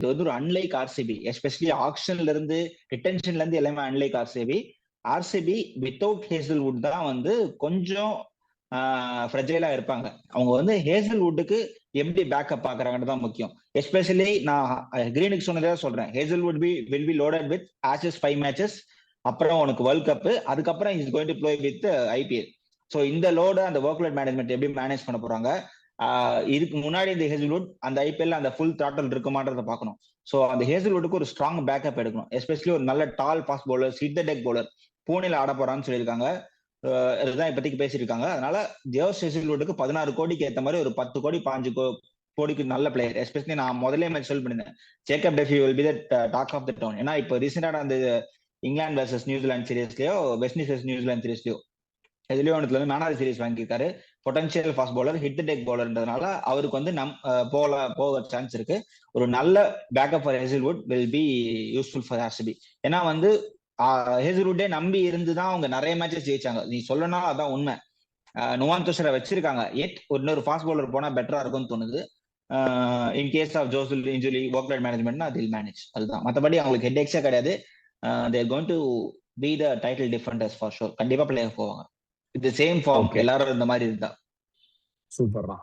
இது வந்து ஒரு அன்லைக் ஆர்சிபி, எஸ்பெஷலி ஆக்ஷன்ல இருந்து ரிட்டென்ஷன்ல இருந்து எல்லாமே unlike RCB. RCB without Hazlewood தான் வந்து கொஞ்சம் ஃப்ரெஜைலா இருப்பாங்க. அவங்க வந்து ஹேசல்வுட்டுக்கு எப்படி பேக்கப் பாக்குறாங்கன்னு தான் முக்கியம். எஸ்பெஷலி நான் கிரீனுக்கு சொன்னதே சொல்றேன். Hazlewood will B loaded with Ashes 5 matches, அப்புறம் உனக்கு வேர்ல்ட் கப், அதுக்கப்புறம் is going to play with IPL. So இந்த லோட அந்த ஒர்க் லோட் மேனேஜ்மெண்ட் எப்படி மேனேஜ் பண்ண போறாங்க? இதுக்கு முன்னாடி இந்த ஹேசல்வுட் அந்த ஐபிஎல் அந்த ஃபுல் த்ராட்டல் இருக்குமான்றதை பார்க்கணும். ஸோ அந்த ஹேசல்வுட்டுக்கு ஒரு ஸ்ட்ராங் பேக்கப் எடுக்கணும். எஸ்பெஷலி ஒரு நல்ல tall fast bowler, hit the deck bowler பூனேல ஆட போறான்னு சொல்லியிருக்காங்க. இதுதான் இப்போதைக்கு பேசியிருக்காங்க. அதனால ஜோஸ் ஹேசல்வுட்டுக்கு 16 கோடிக்கு ஏற்ற மாதிரி ஒரு 10 கோடி 5 கோடிக்கு நல்ல பிளேயர். எஸ்பெஷலி நான் முதலே மேட்ச் சொல் பண்ணிருந்தேன், Jacob Duffy will be the talk of the town. ஏன்னா இப்போ ரீசெண்டான அந்த இங்கிலாந்து வர்சஸ் நியூசிலாந்து சீரீஸ்லயோ வெஸ்ட் இண்டீஸ் வர்சஸ் நியூசிலாந்து சீரீஸ்லயோ எதுலயோ ஒன்றுல இருந்து மேன் ஆஃப் தி சீரிஸ் வாங்கியிருக்காரு. Potential fast bowler, hit deck பவுலர்ன்றதுனால அவருக்கு வந்து போக சான்ஸ் இருக்கு. ஒரு நல்ல backup for Hazlewood will be useful for RCB. ஏன்னா வந்து ஹேசல்வுட்டே நம்பி இருந்துதான் அவங்க நிறைய மேட்சஸ் ஜெயிச்சாங்க. நீ சொல்லணும் அதான் உண்மை. நுவான் துஷரை வச்சிருக்காங்க, இன்னொரு ஃபாஸ்ட் பவுலர் போனா பெட்டரா இருக்கும்னு தோணுது. In case of Josh injury, workload மேனேஜ்மெண்ட்னா அதில் மேனேஜ், அதுதான். மற்றபடி அவங்களுக்கு ஹெட் எக்ஸே கிடையாது. They're going to be the title defenders for sure. கண்டிப்பா பிளே ஆஃப் போவாங்க. இது சேம் ஃபார்ம் எல்லாரும் இந்த மாதிரி இருந்தா. சூப்பர்ரா.